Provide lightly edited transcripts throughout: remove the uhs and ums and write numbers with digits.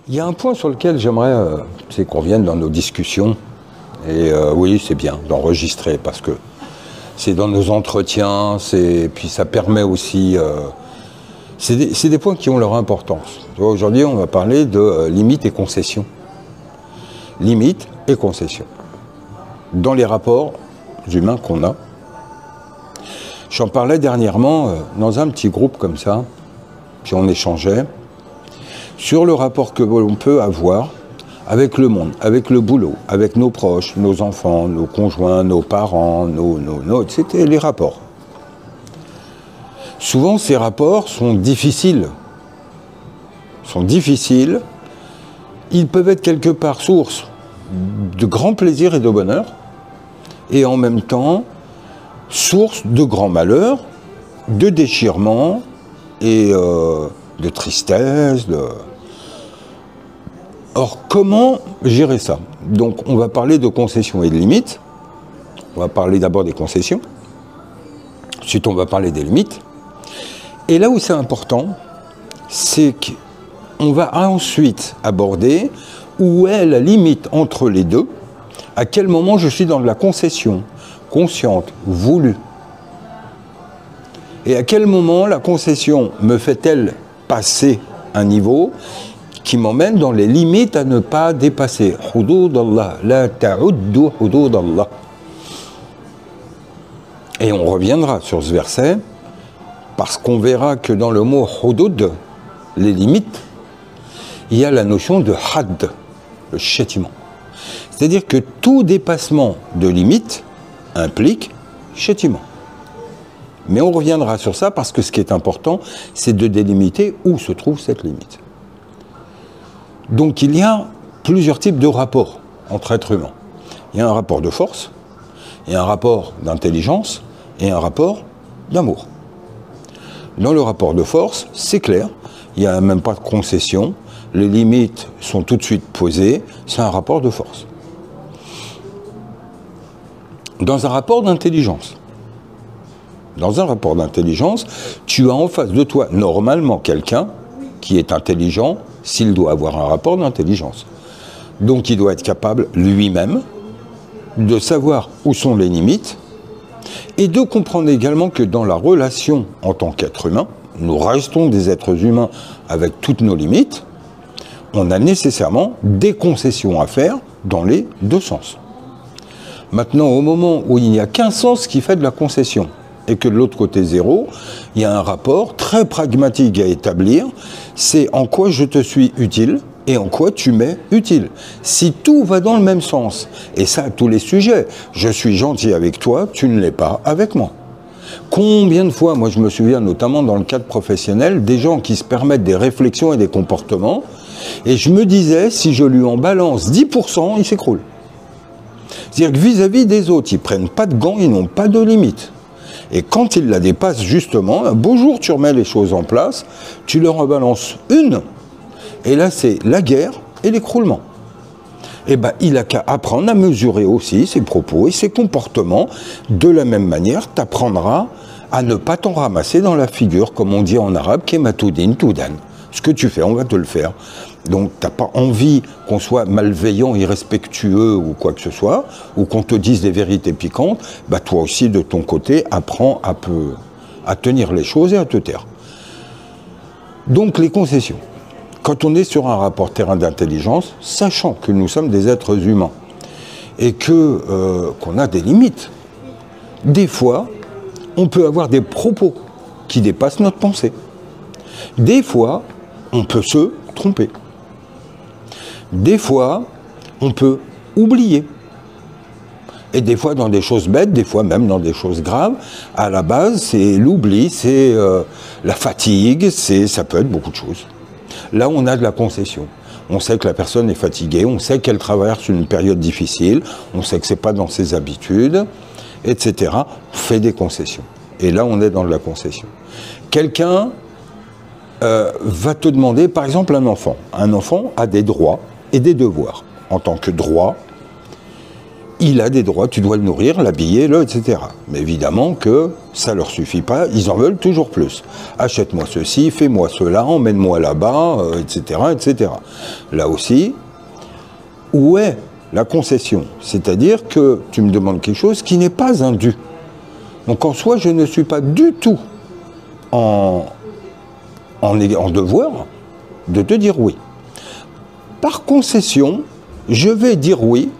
Il y a un point sur lequel j'aimerais qu'on revienne dans nos discussions. Et oui, c'est bien d'enregistrer parce que c'est dans nos entretiens, puis ça permet aussi... c'est des points qui ont leur importance. Aujourd'hui, on va parler de limites et concessions. Limites et concessions. Dans les rapports humains qu'on a. J'en parlais dernièrement dans un petit groupe comme ça, puis on échangeait sur le rapport que l'on peut avoir avec le monde, avec le boulot, avec nos proches, nos enfants, nos conjoints, nos parents, c'était les rapports. Souvent, ces rapports sont difficiles. Ils peuvent être quelque part source de grand plaisir et de bonheur, et en même temps, source de grand malheur, de déchirement et de tristesse. Or, comment gérer ça? Donc, on va parler de concessions et de limites. On va parler d'abord des concessions. Ensuite, on va parler des limites. Et là où c'est important, c'est qu'on va ensuite aborder où est la limite entre les deux, à quel moment je suis dans de la concession consciente, voulue. Et à quel moment la concession me fait-elle passer un niveau qui m'emmène dans les limites à ne pas dépasser. Hudud Allah, la ta'uddu hudud Allah. Et on reviendra sur ce verset, parce qu'on verra que dans le mot hudud, les limites, il y a la notion de had, le châtiment. C'est-à-dire que tout dépassement de limite implique châtiment. Mais on reviendra sur ça parce que ce qui est important, c'est de délimiter où se trouve cette limite. Donc il y a plusieurs types de rapports entre êtres humains. Il y a un rapport de force, il y a un rapport d'intelligence et un rapport d'amour. Dans le rapport de force, c'est clair, il n'y a même pas de concession, les limites sont tout de suite posées, c'est un rapport de force. Dans un rapport d'intelligence, tu as en face de toi normalement quelqu'un qui est intelligent s'il doit avoir un rapport d'intelligence. Donc il doit être capable lui-même de savoir où sont les limites et de comprendre également que dans la relation en tant qu'être humain, nous restons des êtres humains avec toutes nos limites, on a nécessairement des concessions à faire dans les deux sens. Maintenant, au moment où il n'y a qu'un sens qui fait de la concession, et que de l'autre côté zéro, il y a un rapport très pragmatique à établir, c'est en quoi je te suis utile et en quoi tu m'es utile. Si tout va dans le même sens, et ça à tous les sujets, je suis gentil avec toi, tu ne l'es pas avec moi. Combien de fois, moi je me souviens notamment dans le cadre professionnel, des gens qui se permettent des réflexions et des comportements, et je me disais, si je lui en balance 10%, il s'écroule. C'est-à-dire que vis-à-vis des autres, ils ne prennent pas de gants, ils n'ont pas de limite. Et quand ils la dépassent, justement, un beau jour, tu remets les choses en place, tu leur en balances une, et là, c'est la guerre et l'écroulement. Eh bien, il n'a qu'à apprendre à mesurer aussi ses propos et ses comportements. De la même manière, tu apprendras à ne pas t'en ramasser dans la figure, comme on dit en arabe, kematoudin toudan. Ce que tu fais, on va te le faire. Donc, tu n'as pas envie qu'on soit malveillant, irrespectueux ou quoi que ce soit, ou qu'on te dise des vérités piquantes, bah toi aussi, de ton côté, apprends à tenir les choses et à te taire. Donc, les concessions. Quand on est sur un rapport terrain d'intelligence, sachant que nous sommes des êtres humains et qu'on a des limites, des fois, on peut avoir des propos qui dépassent notre pensée. Des fois, on peut se tromper. Des fois, on peut oublier. Et des fois dans des choses bêtes, des fois même dans des choses graves. À la base, c'est l'oubli, c'est la fatigue, ça peut être beaucoup de choses. Là, on a de la concession. On sait que la personne est fatiguée, on sait qu'elle traverse une période difficile, on sait que ce n'est pas dans ses habitudes, etc. On fait des concessions. Et là, on est dans de la concession. Quelqu'un va te demander, par exemple, un enfant. Un enfant a des droits et des devoirs. En tant que droit, il a des droits, tu dois le nourrir, l'habiller, etc. Mais évidemment que ça ne leur suffit pas, ils en veulent toujours plus. Achète-moi ceci, fais-moi cela, emmène-moi là-bas, etc., etc. Là aussi, où est la concession? C'est-à-dire que tu me demandes quelque chose qui n'est pas un dû. Donc en soi, je ne suis pas du tout en devoir de te dire oui. Par concession, je vais dire oui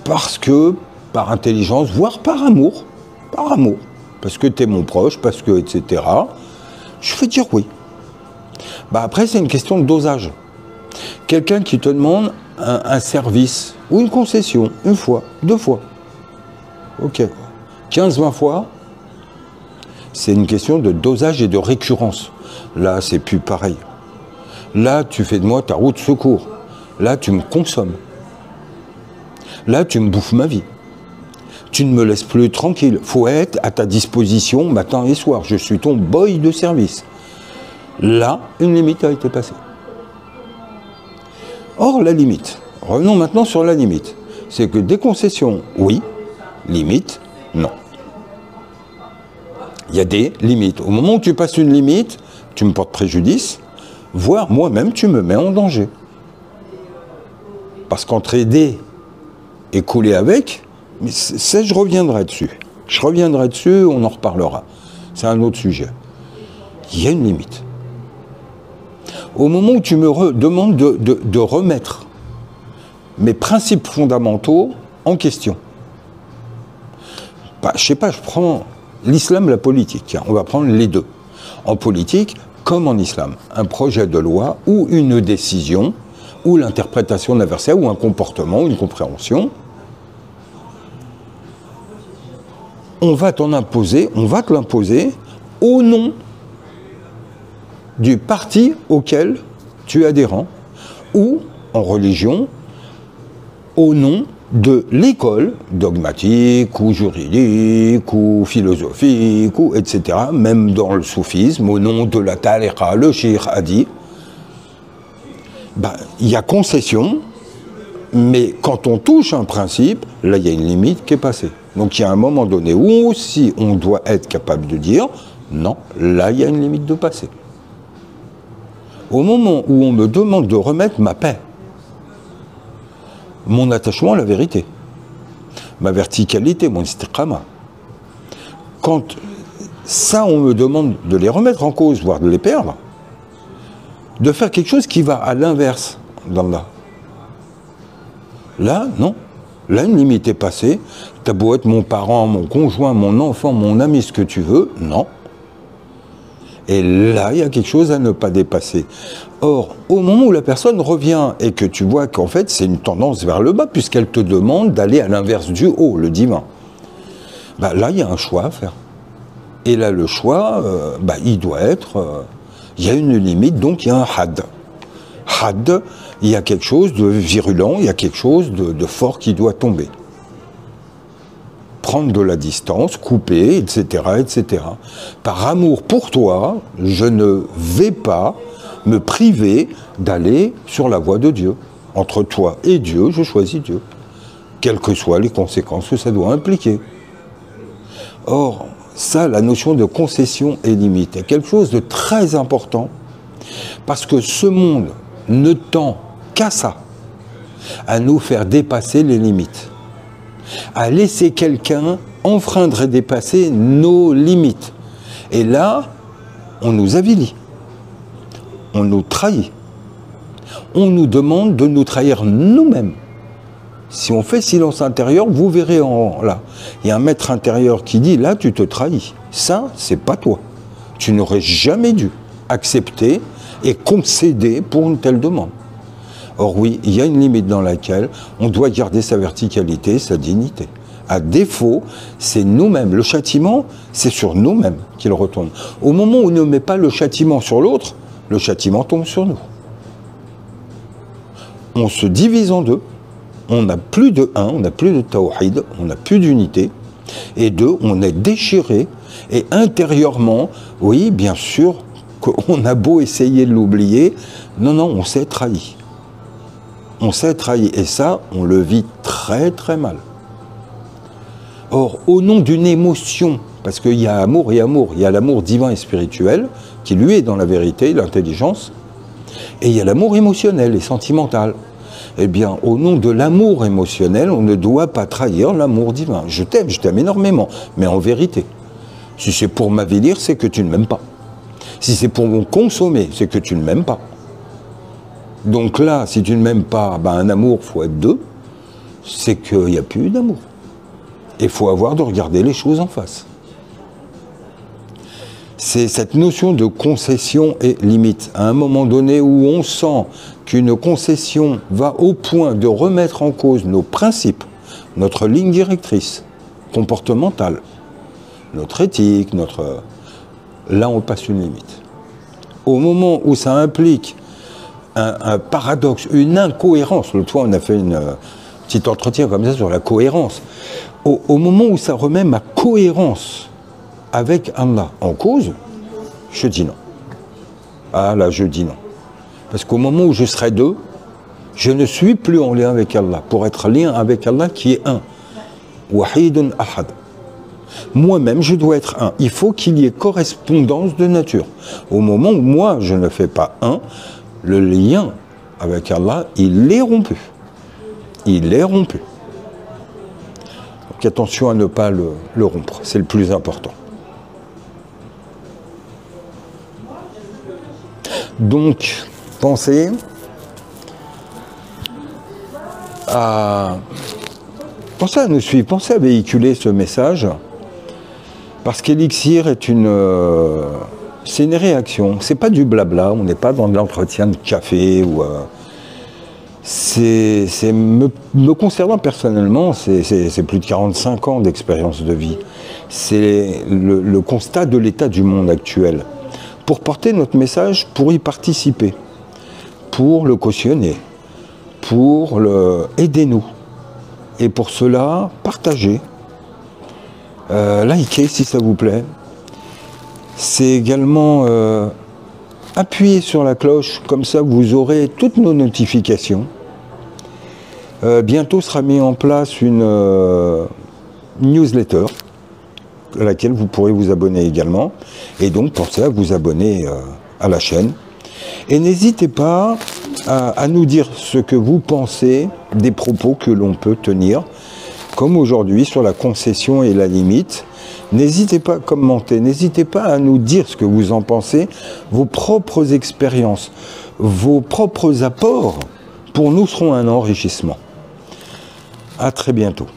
parce que, par intelligence, voire par amour, parce que tu es mon proche, parce que, etc., je vais dire oui. Bah après, c'est une question de dosage. Quelqu'un qui te demande un service ou une concession, une fois, 2 fois, ok, 15-20 fois, c'est une question de dosage et de récurrence. Là, c'est plus pareil. Là, tu fais de moi ta roue de secours. Là, tu me consommes. Là, tu me bouffes ma vie. Tu ne me laisses plus tranquille. Faut être à ta disposition matin et soir. Je suis ton boy de service. Là, une limite a été passée. Or, la limite, revenons maintenant sur la limite, c'est que des concessions, oui, limite, non. Il y a des limites. Au moment où tu passes une limite, tu me portes préjudice, voire moi-même, tu me mets en danger. Parce qu'entre aider et couler avec, mais ça, je reviendrai dessus. Je reviendrai dessus, on en reparlera. C'est un autre sujet. Il y a une limite. Au moment où tu me demandes de remettre mes principes fondamentaux en question, bah, je sais pas, je prends l'islam, la politique. Tiens, on va prendre les deux. En politique, comme en islam, un projet de loi ou une décision, ou l'interprétation d'un verset, ou un comportement, ou une compréhension, on va t'en imposer, on va te l'imposer au nom du parti auquel tu es adhérent, ou en religion, au nom de l'école dogmatique ou juridique ou philosophique, ou etc., même dans le soufisme, au nom de la tariqa, le cheikh a dit, ben, il y a concession, mais quand on touche un principe, là il y a une limite qui est passée. Donc il y a un moment donné où aussi on doit être capable de dire, non, là il y a une limite de passé. Au moment où on me demande de remettre ma paix, mon attachement à la vérité, ma verticalité, mon istiqama, quand ça on me demande de les remettre en cause, voire de les perdre, de faire quelque chose qui va à l'inverse d'Allah. Là, non. Là, une limite est passée. T'as beau être mon parent, mon conjoint, mon enfant, mon ami, ce que tu veux, non. Et là, il y a quelque chose à ne pas dépasser. Or, au moment où la personne revient et que tu vois qu'en fait, c'est une tendance vers le bas, puisqu'elle te demande d'aller à l'inverse du haut, le divin, bah, là, il y a un choix à faire. Et là, le choix, bah, il doit être... il y a une limite, donc il y a un had. Had, il y a quelque chose de virulent, il y a quelque chose de fort qui doit tomber. Prendre de la distance, couper, etc., etc. Par amour pour toi, je ne vais pas me priver d'aller sur la voie de Dieu. Entre toi et Dieu, je choisis Dieu. Quelles que soient les conséquences que ça doit impliquer. Or, ça, la notion de concession et limite est quelque chose de très important, parce que ce monde ne tend qu'à ça, à nous faire dépasser les limites, à laisser quelqu'un enfreindre et dépasser nos limites. Et là, on nous avilit, on nous trahit, on nous demande de nous trahir nous-mêmes. Si on fait silence intérieur, vous verrez là, il y a un maître intérieur qui dit, là tu te trahis, ça c'est pas toi. Tu n'aurais jamais dû accepter et concéder pour une telle demande. Or oui, il y a une limite dans laquelle on doit garder sa verticalité, sa dignité. À défaut, c'est nous-mêmes. Le châtiment, c'est sur nous-mêmes qu'il retourne. Au moment où on ne met pas le châtiment sur l'autre, le châtiment tombe sur nous. On se divise en deux. On n'a plus de un, on n'a plus de tawhid, on n'a plus d'unité. Et deux, on est déchiré. Et intérieurement, oui, bien sûr, qu'on a beau essayer de l'oublier, non, non, on s'est trahi. On s'est trahi. Et ça, on le vit très, très mal. Or, au nom d'une émotion, parce qu'il y a amour et amour, il y a l'amour divin et spirituel, qui lui est dans la vérité, l'intelligence, et il y a l'amour émotionnel et sentimental. Eh bien, au nom de l'amour émotionnel, on ne doit pas trahir l'amour divin. Je t'aime énormément, mais en vérité. Si c'est pour m'avilir, c'est que tu ne m'aimes pas. Si c'est pour me consommer, c'est que tu ne m'aimes pas. Donc là, si tu ne m'aimes pas, ben un amour fois deux, c'est qu'il n'y a plus d'amour. Il faut avoir de regarder les choses en face. C'est cette notion de concession et limite. À un moment donné où on sent qu'une concession va au point de remettre en cause nos principes, notre ligne directrice comportementale, notre éthique, là on passe une limite. Au moment où ça implique un paradoxe, une incohérence, l'autre fois on a fait un petit entretien comme ça sur la cohérence, au moment où ça remet ma cohérence avec Allah en cause, je dis non. Ah là, je dis non. Parce qu'au moment où je serai deux, je ne suis plus en lien avec Allah. Pour être en lien avec Allah qui est un. Wahidun ahad. Moi-même, je dois être un. Il faut qu'il y ait correspondance de nature. Au moment où moi, je ne fais pas un, le lien avec Allah, il est rompu. Il est rompu. Donc attention à ne pas le rompre. C'est le plus important. Donc, pensez à nous suivre, pensez à véhiculer ce message, parce qu'Elixir est c'est une réaction, c'est pas du blabla, on n'est pas dans de l'entretien de café, ou me concernant personnellement, c'est plus de 45 ans d'expérience de vie, c'est le constat de l'état du monde actuel. Pour porter notre message, pour y participer, pour le cautionner, pour aidez-nous. Et pour cela, partagez, likez si ça vous plaît. C'est également appuyer sur la cloche, comme ça vous aurez toutes nos notifications. Bientôt sera mis en place une newsletter, à laquelle vous pourrez vous abonner également. Et donc, pensez à vous abonner à la chaîne. Et n'hésitez pas à nous dire ce que vous pensez des propos que l'on peut tenir, comme aujourd'hui sur la concession et la limite. N'hésitez pas à commenter, n'hésitez pas à nous dire ce que vous en pensez, vos propres expériences, vos propres apports, pour nous seront un enrichissement. À très bientôt.